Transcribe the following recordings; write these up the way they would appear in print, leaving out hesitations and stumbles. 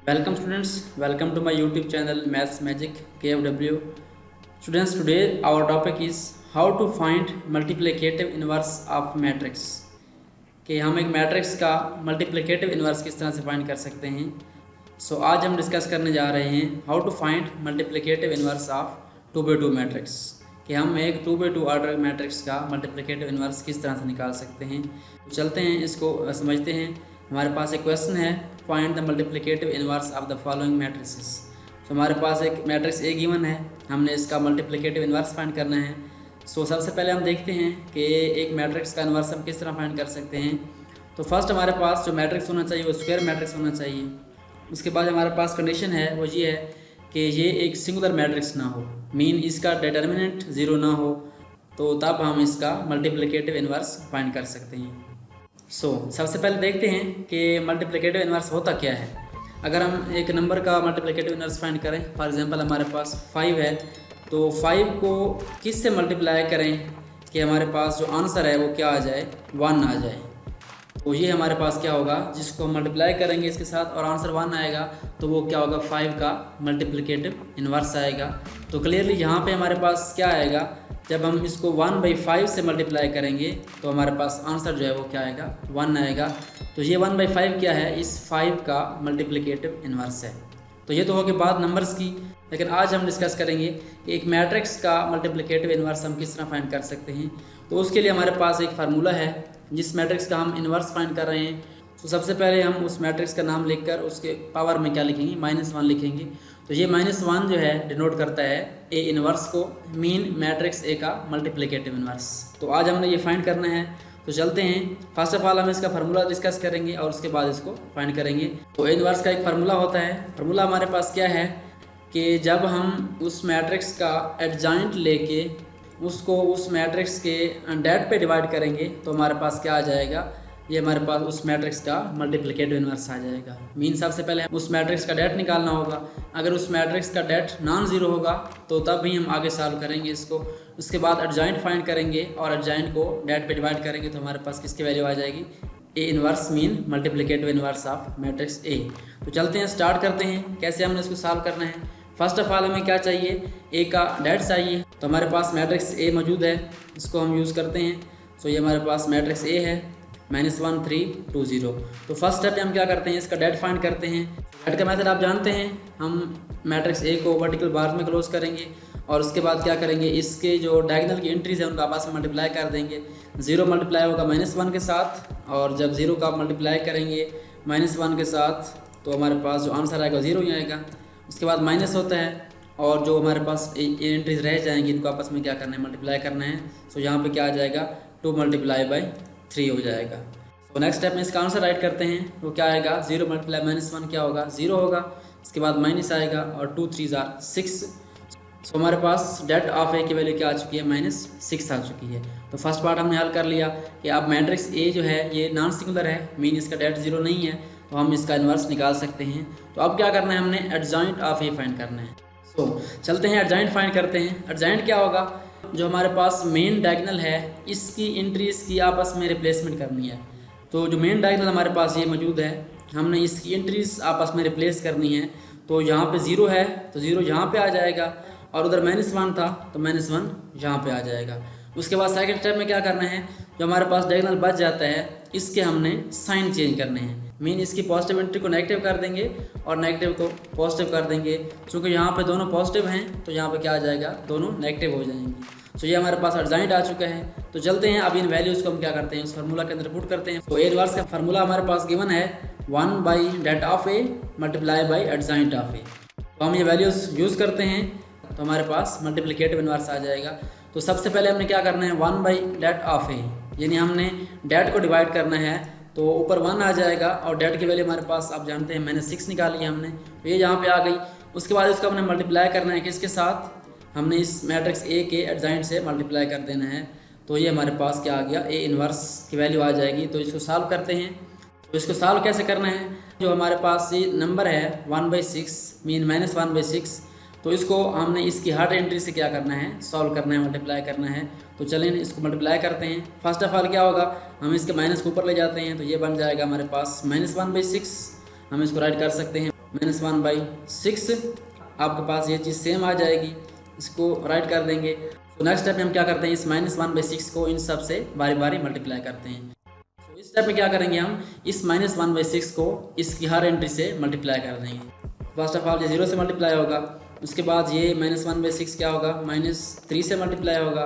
Welcome students, welcome to my YouTube channel Maths Magic KFW. Students, today our topic is how to find multiplicative inverse of matrix. कि हम एक matrix का multiplicative inverse किस तरह से find कर सकते हैं। आज हम डिस्कस करने जा रहे हैं how to find multiplicative inverse of 2x2 matrix, कि हम एक 2x2 ऑर्डर मैट्रिक्स का मल्टीप्लिकेटिव इन्वर्स किस तरह से निकाल सकते हैं। तो चलते हैं, इसको समझते हैं। हमारे पास एक क्वेश्चन है, find the multiplicative inverse of the following matrices. तो हमारे पास एक मैट्रिक्स ए गिवन है, हमने इसका मल्टीप्लिकेटिव इन्वर्स फाइंड करना है। सबसे पहले हम देखते हैं कि एक मैट्रिक्स का इन्वर्स हम किस तरह फाइंड कर सकते हैं। तो फर्स्ट हमारे पास जो मैट्रिक्स होना चाहिए वो स्क्वायर मैट्रिक्स होना चाहिए। उसके बाद हमारे पास कंडीशन है वो ये है कि ये एक सिंगुलर मैट्रिक्स ना हो, मीन इसका डिटर्मिनेंट 0 ना हो, तो तब हम इसका मल्टीप्लिकेटिव इन्वर्स फाइंड कर सकते हैं। सबसे पहले देखते हैं कि मल्टीप्लिकेटिव इन्वर्स होता क्या है। अगर हम एक नंबर का मल्टीप्लिकेटिव इन्वर्स फाइंड करें, फॉर एग्जांपल हमारे पास 5 है, तो 5 को किस से मल्टीप्लाई करें कि हमारे पास जो आंसर है वो क्या आ जाए, 1 आ जाए। तो ये हमारे पास क्या होगा, जिसको हम मल्टीप्लाई करेंगे इसके साथ और आंसर 1 आएगा, तो वो क्या होगा, 5 का मल्टीप्लिकेटिव इन्वर्स आएगा। तो क्लियरली यहाँ पे हमारे पास क्या आएगा, जब हम इसको 1/5 से मल्टीप्लाई करेंगे तो हमारे पास आंसर जो है वो क्या आएगा, 1 आएगा। तो ये 1/5 क्या है, इस 5 का मल्टीप्लिकेटिव इन्वर्स है। तो ये तो हो गई बात नंबर्स की, लेकिन आज हम डिस्कस करेंगे कि एक मैट्रिक्स का मल्टीप्लिकेटिव इन्वर्स हम किस तरह फाइंड कर सकते हैं। तो उसके लिए हमारे पास एक फार्मूला है, जिस मैट्रिक्स का हम इन्वर्स फाइंड कर रहे हैं। तो सबसे पहले हम उस मैट्रिक्स का नाम लिखकर उसके पावर में क्या लिखेंगे, -1 लिखेंगे। तो ये -1 जो है डिनोट करता है ए इन्वर्स को, मीन मैट्रिक्स ए का मल्टीप्लिकेटिव इन्वर्स। तो आज हमने ये फाइंड करना है। तो चलते हैं, फर्स्ट ऑफ ऑल हम इसका फार्मूला डिस्कस करेंगे और उसके बाद इसको फाइंड करेंगे। तो ए इन्वर्स का एक फार्मूला होता है। फार्मूला हमारे पास क्या है कि जब हम उस मैट्रिक्स का एडजॉइंट लेके उसको उस मैट्रिक्स के डेट पे डिवाइड करेंगे तो हमारे पास क्या आ जाएगा, ये हमारे पास उस मैट्रिक्स का मल्टीप्लिकेटिव इन्वर्स आ जाएगा। मीन सबसे पहले उस मैट्रिक्स का डेट निकालना होगा। अगर उस मैट्रिक्स का डेट नॉन ज़ीरो होगा तो तब भी हम आगे सॉल्व करेंगे इसको। उसके बाद एडजॉइंट फाइंड करेंगे और एडजॉइंट को डेट पे डिवाइड करेंगे तो हमारे पास किसकी वैल्यू आ जाएगी, A inverse, mean multiplicative inverse of matrix A. तो चलते हैं, स्टार्ट करते हैं कैसे हमने इसको सॉल्व करना है। फर्स्ट ऑफ ऑल हमें क्या चाहिए, ए का डेट चाहिए। तो हमारे पास मैट्रिक्स ए मौजूद है, इसको हम यूज़ करते हैं। ये हमारे पास मैट्रिक्स ए है, -1 3 2 0। तो फर्स्ट स्टेप में हम क्या करते हैं, इसका डेट फाइंड करते हैं। डेट का मेथड आप जानते हैं, हम मैट्रिक्स ए को वर्टिकल बार में क्लोज करेंगे और उसके बाद क्या करेंगे, इसके जो डायगोनल की एंट्रीज हैं उनको आपस में मल्टीप्लाई कर देंगे। 0 मल्टीप्लाई होगा -1 के साथ, और जब 0 का मल्टीप्लाई करेंगे -1 के साथ तो हमारे पास जो आंसर आएगा 0 ही आएगा। उसके बाद माइनस होता है और जो हमारे पास एंट्रीज रह जाएंगी इनको आपस में क्या करना है, मल्टीप्लाई करना है। यहाँ पे क्या आ जाएगा, 2 × 3 हो जाएगा। नेक्स्ट स्टेप में इसका आंसर राइट करते हैं, वो क्या आएगा, 0 × -1 क्या होगा, 0 होगा। इसके बाद माइनस आएगा और 2 3 6। हमारे पास डेट ऑफ ए की वैल्यू क्या आ चुकी है, -6 आ चुकी है। तो फर्स्ट पार्ट हमने हल कर लिया कि अब मैट्रिक्स ए जो है ये नॉन सिंगुलर है, मीन इसका डेट 0 नहीं है, तो हम इसका इन्वर्स निकाल सकते हैं। तो अब क्या करना है, हमने एडजॉइंट ऑफ ए फाइंड करना है। चलते हैं एडजॉइंट फाइंड करते हैं। एडजॉइंट क्या होगा, जो हमारे पास मेन डायगोनल है इसकी एंट्रीज की आपस में रिप्लेसमेंट करनी है। तो जो मेन डायगोनल हमारे पास ये मौजूद है, हमने इसकी एंट्रीज आपस में रिप्लेस करनी है। तो यहाँ पे 0 है तो 0 यहाँ पे आ जाएगा, और उधर -1 था तो -1 यहाँ पे आ जाएगा। उसके बाद सेकंड स्टेप में क्या करना है, जो हमारे पास डायगोनल बच जाता है इसके हमने साइन चेंज करने हैं। मीन इसकी पॉजिटिव एंट्री को नेगेटिव कर देंगे और नेगेटिव को पॉजिटिव कर देंगे। क्योंकि यहाँ पे दोनों पॉजिटिव हैं तो यहाँ पे क्या आ जाएगा, दोनों नेगेटिव हो जाएंगे। ये हमारे पास एडजॉइंट आ चुका है। तो चलते हैं, अब इन वैल्यूज़ को हम क्या करते हैं, उस फार्मूला के अंदर पुट करते हैं। तो ए इन्वर्स का फार्मूला हमारे पास गिवन है 1/det of A multiply by adjoint of A. तो हम ये वैल्यूज़ यूज़ करते हैं तो हमारे पास मल्टीप्लिकेटिव इन्वर्स आ जाएगा। तो सबसे पहले हमने क्या करना है, 1/det ऑफ ए, यानी हमने डेट को डिवाइड करना है। तो ऊपर 1 आ जाएगा और डेट की वैल्यू हमारे पास आप जानते हैं -6 निकाली है हमने, तो ये यहाँ पे आ गई। उसके बाद इसको हमने मल्टीप्लाई करना है किसके साथ, हमने इस मैट्रिक्स ए के एडजॉइंट से मल्टीप्लाई कर देना है। तो ये हमारे पास क्या आ गया, ए इन्वर्स की वैल्यू आ जाएगी। तो इसको सॉल्व करते हैं। तो इसको सॉल्व कैसे करना है, जो हमारे पास ये नंबर है 1/6 मीन -1/6, तो इसको हमने इसकी हर एंट्री से क्या करना है, सॉल्व करना है, मल्टीप्लाई करना है। तो चलें इसको मल्टीप्लाई करते हैं। फर्स्ट ऑफ ऑल क्या होगा, हम इसके माइनस को ऊपर ले जाते हैं तो ये बन जाएगा हमारे पास -1/6, हम इसको राइट कर सकते हैं। -1/6 आपके पास ये चीज़ सेम आ जाएगी। इसको राइट कर देंगे। तो नेक्स्ट स्टेप में हम क्या करते हैं, इस -1/6 को इन सब से बारी बारी मल्टीप्लाई करते हैं। तो इस स्टेप में क्या करेंगे, हम इस -1/6 को इसकी हर एंट्री से मल्टीप्लाई कर देंगे। फर्स्ट ऑफ ऑल ये 0 से मल्टीप्लाई होगा, उसके बाद ये -1/6 क्या होगा, -3 से मल्टीप्लाई होगा,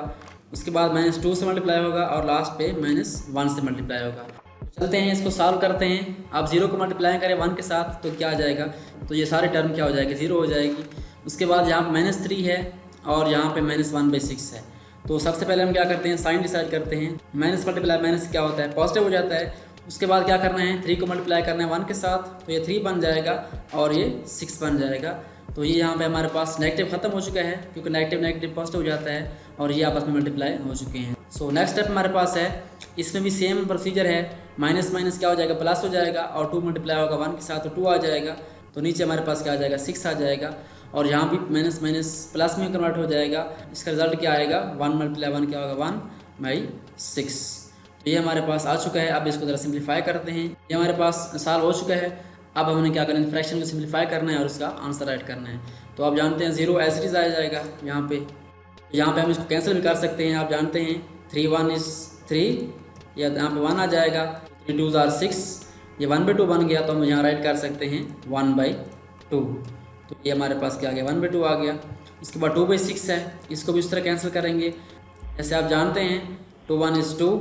उसके बाद -2 से मल्टीप्लाई होगा और लास्ट पे -1 से मल्टीप्लाई होगा। चलते हैं इसको सॉल्व करते हैं। आप 0 को मल्टीप्लाई करें 1 के साथ तो क्या आ जाएगा, तो ये सारे टर्म क्या हो जाएगी, 0 हो जाएगी। उसके बाद यहाँ पे -3 है और यहाँ पे -1/6 है। तो सबसे पहले हम क्या करते हैं, साइन डिसाइड करते हैं। माइनस मल्टीप्लाई माइनस क्या होता है, पॉजिटिव हो जाता है। उसके बाद क्या करना है, 3 को मल्टीप्लाई करना है 1 के साथ, तो ये 3 बन जाएगा और ये 6 बन जाएगा। तो ये यहाँ पे हमारे पास नेगेटिव खत्म हो चुका है, क्योंकि नेगेटिव नेगेटिव पॉजिटिव हो जाता है और ये आपस में मल्टीप्लाई हो चुके हैं। सो नेक्स्ट स्टेप हमारे पास है, इसमें भी सेम प्रोसीजर है। माइनस माइनस क्या हो जाएगा, प्लस हो जाएगा और 2 मल्टीप्लाई होगा 1 के साथ तो 2 आ जाएगा। तो नीचे हमारे पास क्या आ जाएगा, 6 आ जाएगा और यहाँ भी माइनस माइनस प्लस में कन्वर्ट हो जाएगा। इसका रिजल्ट क्या आएगा, 1 मल्टीप्लाई 1 क्या होगा, 1/6। तो ये हमारे पास आ चुका है। अब इसको ज़रा सिंप्लीफाई करते हैं। ये हमारे पास सॉल्व हो चुका है। अब हमने क्या करना है, फ्रैक्शन को सिंप्लीफाई करना है और उसका आंसर राइट करना है। तो आप जानते हैं 0 एज इट इज़ आ जाएगा यहाँ पे। यहाँ पे हम इसको कैंसिल भी कर सकते हैं। आप जानते हैं 3 1 इज़ 3, या यहाँ पे 1 आ जाएगा, 3 2 आर 6, ये 1/2 बन गया। तो हम यहाँ राइट कर सकते हैं 1/2। तो ये हमारे पास क्या आ गया, 1/2 आ गया। उसके बाद 2/6 है, इसको भी इस तरह कैंसिल करेंगे। जैसे आप जानते हैं 2 1 इज़ 2,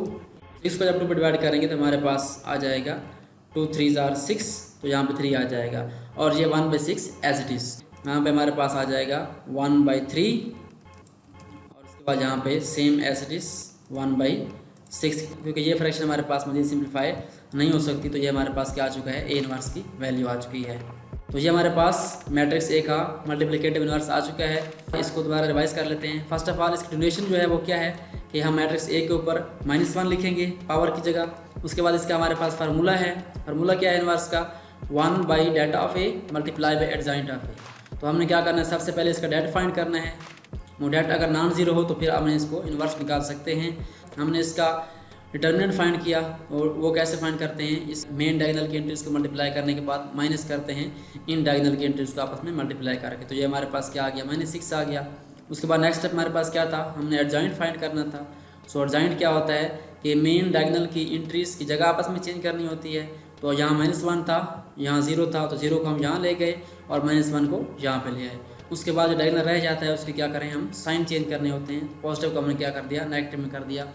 इसको जब 2 पे डिवाइड करेंगे तो हमारे पास आ जाएगा 2 3 आर 6, तो यहाँ पे 3 आ जाएगा और ये 1/6 एज इट इज़। यहाँ पे हमारे पास आ जाएगा 1/3 और उसके बाद यहाँ पे सेम एज इट इज़ 1/6, क्योंकि ये फ्रैक्शन हमारे पास मज़ीद सिंप्लीफाई नहीं हो सकती। तो ये हमारे पास क्या आ चुका है, ए इनवर्स की वैल्यू आ चुकी है। तो ये हमारे पास मैट्रिक्स ए का मल्टीप्लिकेटिव इनवर्स आ चुका है। इसको दोबारा रिवाइज कर लेते हैं। फर्स्ट ऑफ ऑल इसकी ड्यूरेशन जो है वो क्या है कि हम मैट्रिक्स ए के ऊपर -1 लिखेंगे पावर की जगह। उसके बाद इसका हमारे पास फार्मूला है। फार्मूला क्या है इनवर्स का, 1/det of A multiply by adjoint of A. तो हमने क्या करना है, सबसे पहले इसका डेट फाइंड करना है। वो डेट अगर नॉन जीरो हो तो फिर हमने इसको इनवर्स निकाल सकते हैं। हमने इसका डिटर्मिनेंट फाइंड किया और वो कैसे फाइंड करते हैं, इस मेन डायगोनल की एंट्रीज को मल्टीप्लाई करने के बाद माइनस करते हैं इन डायगोनल की एंट्रीज को आपस में मल्टीप्लाई करके। तो ये हमारे पास क्या आ गया, -6 आ गया। उसके बाद नेक्स्ट स्टेप हमारे पास क्या था, हमने एडजॉइंट फाइंड करना था। सो एडजॉइंट क्या होता है कि मेन डायगोनल की एंट्रीज की जगह आपस में चेंज करनी होती है। तो यहाँ -1 था, यहाँ 0 था, तो 0 को हम यहाँ ले गए और -1 को यहाँ पे ले आए। उसके बाद जो डायगोनल रह जाता है उसके क्या करें, हम साइन चेंज करने होते हैं। पॉजिटिव को हमने क्या कर दिया, नेगेटिव में कर दिया।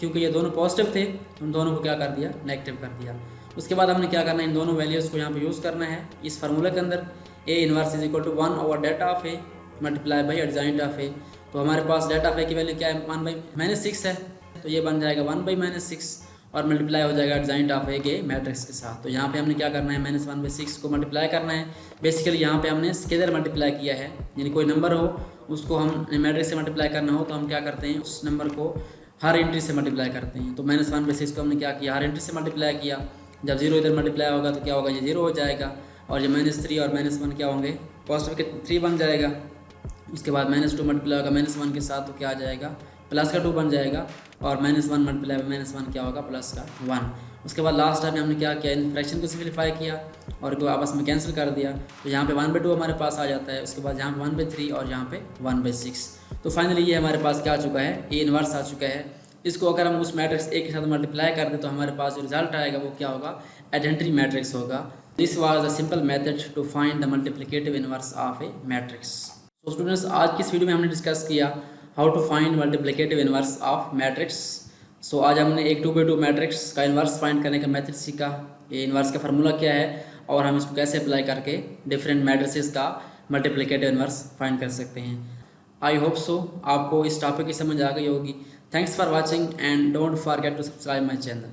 क्योंकि ये दोनों पॉजिटिव थे, उन दोनों को क्या कर दिया, नेगेटिव कर दिया। उसके बाद हमने क्या करना है, इन दोनों वैल्यूज़ को यहाँ पे यूज़ करना है इस फार्मूला के अंदर। A inverse is equal to 1/det of A multiply by adjoint of A. तो हमारे पास डेट ऑफ ए की वैल्यू क्या है, 1/-6 है, तो ये बन जाएगा 1/-6 और मल्टीप्लाई हो जाएगा एडजॉइंट ऑफ ए के मैट्रिक्स के साथ। तो यहाँ पे हमने क्या करना है, -1/6 को मल्टीप्लाई करना है। बेसिकली यहाँ पे हमने स्केलर मल्टीप्लाई किया है, यानी कोई नंबर हो उसको हम मैट्रिक्स से मल्टीप्लाई करना हो तो हम क्या करते हैं, उस नंबर को हर एंट्री से मल्टीप्लाई करते हैं। तो -1/6 को हमने क्या किया, हर एंट्री से मल्टीप्लाई किया। जब 0 इधर मल्टीप्लाई होगा तो क्या होगा, ये 0 हो जाएगा और ये -3 और -1 क्या होंगे, पॉजिटिव के 3 बन जाएगा। उसके बाद -2 मल्टीप्लाई होगा -1 के साथ तो क्या आ जाएगा, प्लस का 2 बन जाएगा और -1 मल्टीप्लाई -1 क्या होगा, प्लस का 1। उसके बाद लास्ट टाइम हमने क्या किया, इन फ्रैक्शन को सिंप्लीफाई किया और को आपस में कैंसिल कर दिया। तो यहाँ पे 1/2 हमारे पास आ जाता है। उसके बाद यहाँ पे 1/3 और यहाँ पे 1/6। तो फाइनली ये हमारे पास क्या आ चुका है, ए इनवर्स आ चुका है। इसको अगर हम उस मैट्रिक्स ए के साथ मल्टीप्लाई कर दें तो हमारे पास जो रिजल्ट आएगा वो क्या होगा, आइडेंटिटी मैट्रिक्स होगा। This was the simple method to find the multiplicative inverse of a matrix. तो स्टूडेंट्स, आज की इस वीडियो में हमने डिस्कस किया how to find multiplicative inverse of matrix. So आज हमने एक 2x2 मैट्रिक्स का इनवर्स फाइंड करने का मेथड सीखा, ये इनवर्स का फार्मूला क्या है और हम इसको कैसे अप्लाई करके डिफरेंट मैट्रिसेस का मल्टीप्लिकेटिव इनवर्स फाइंड कर सकते हैं। आई होप सो आपको इस टॉपिक की समझ आ गई होगी। Thanks for watching and don't forget to subscribe my channel.